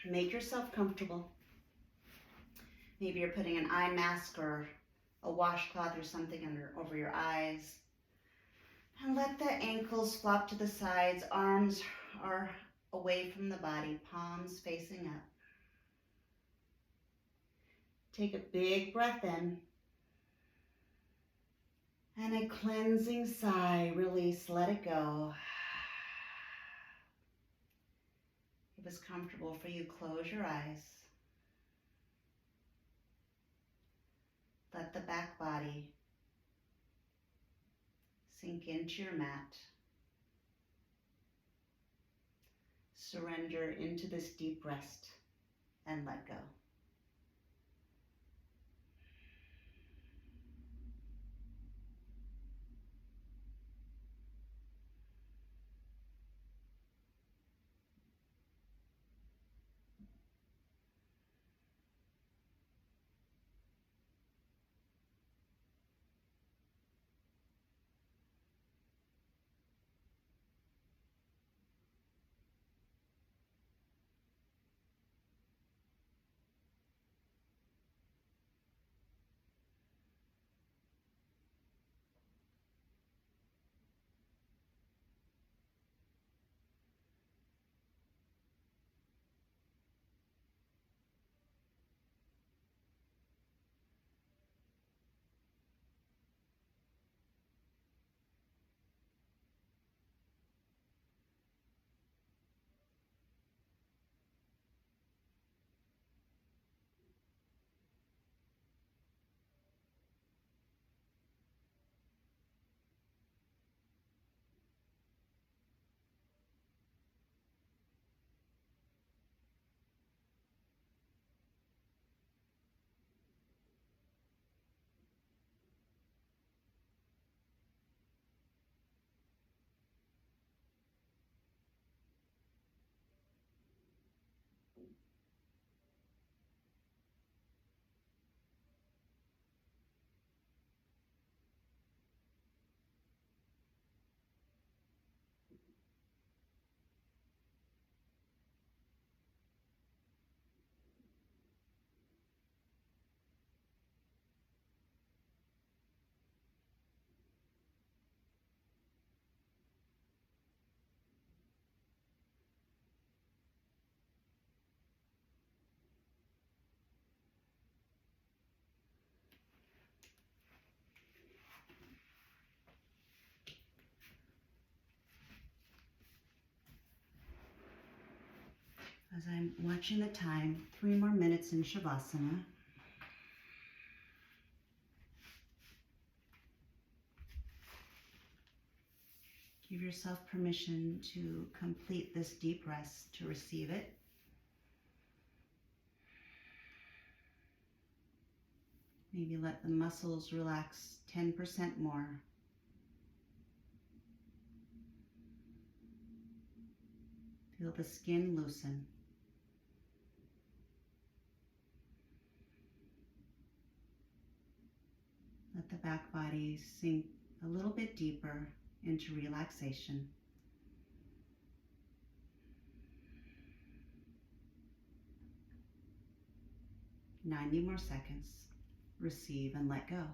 Make yourself comfortable. Maybe you're putting an eye mask or a washcloth or something over your eyes. And let the ankles flop to the sides. Arms are away from the body, palms facing up. Take a big breath in. And a cleansing sigh, release, let it go. If it's comfortable for you, close your eyes. Let the back body sink into your mat. Surrender into this deep rest and let go. As I'm watching the time, 3 more minutes in Shavasana. Give yourself permission to complete this deep rest, to receive it. Maybe let the muscles relax 10% more. Feel the skin loosen. Let the back body sink a little bit deeper into relaxation. "90 more seconds. Receive and let go.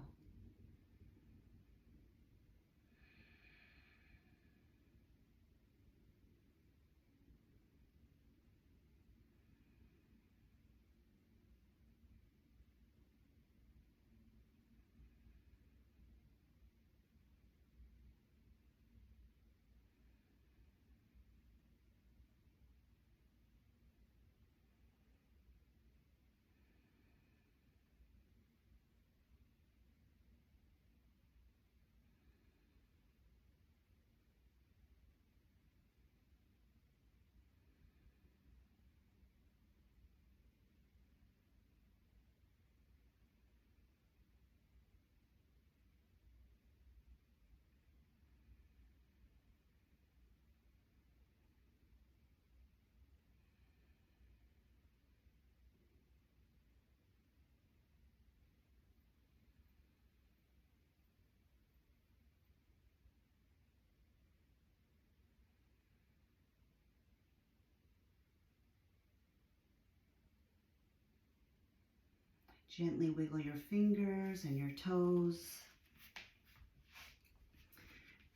Gently wiggle your fingers and your toes.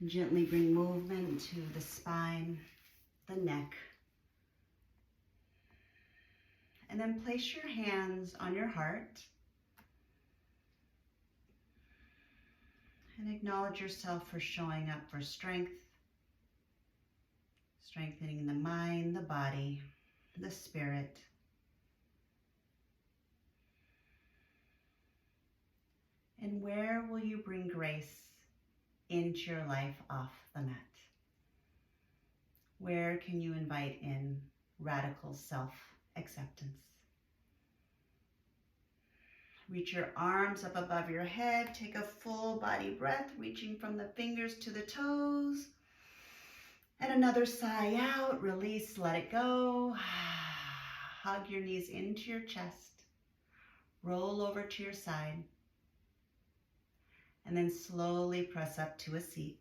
Gently bring movement to the spine, the neck. And then place your hands on your heart And acknowledge yourself for showing up for strength, strengthening the mind, the body, the spirit. And where will you bring grace into your life off the mat? Where can you invite in radical self-acceptance? Reach your arms up above your head. Take a full body breath, reaching from the fingers to the toes. And another sigh out, release, let it go. Hug your knees into your chest. Roll over to your side. And then slowly press up to a seat.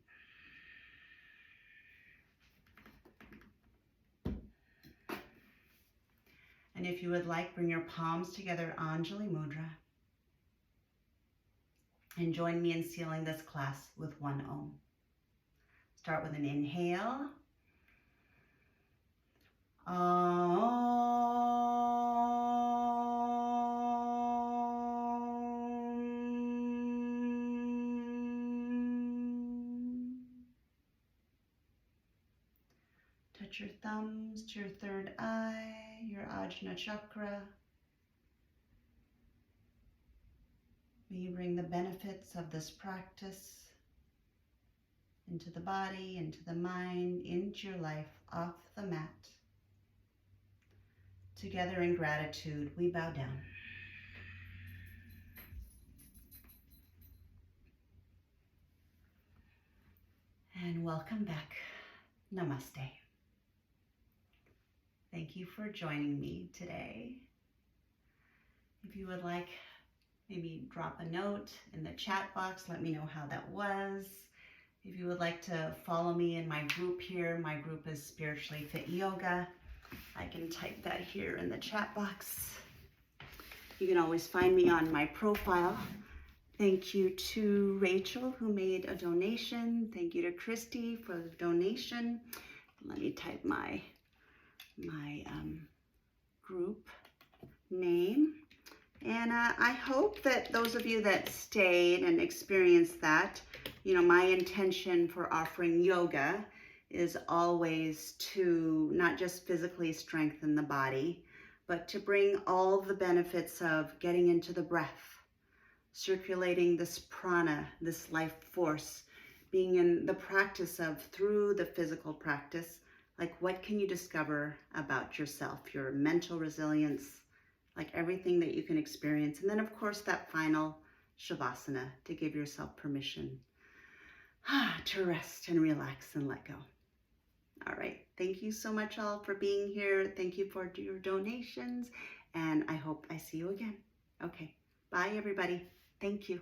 And if you would like, bring your palms together, Anjali Mudra. And join me in sealing this class with one Om. Start with an inhale. Touch your thumbs to your third eye, your Ajna chakra. May you bring the benefits of this practice into the body, into the mind, into your life, off the mat. Together in gratitude, we bow down. And welcome back. Namaste. Thank you for joining me today. If you would like, maybe drop a note in the chat box. Let me know how that was. If you would like to follow me in my group here, my group is Spiritually Fit Yoga. I can type that here in the chat box. You can always find me on my profile. Thank you to Rachel who made a donation. Thank you to Christy for the donation. Let me type my group name. And I hope that those of you that stayed and experienced that, you know, my intention for offering yoga is always to not just physically strengthen the body, but to bring all the benefits of getting into the breath, circulating this prana, this life force, being in the practice of, through the physical practice, like what can you discover about yourself, your mental resilience, like everything that you can experience. And then of course that final Shavasana to give yourself permission to rest and relax and let go. All right, thank you so much all for being here. Thank you for your donations, and I hope I see you again. Okay, bye everybody. Thank you.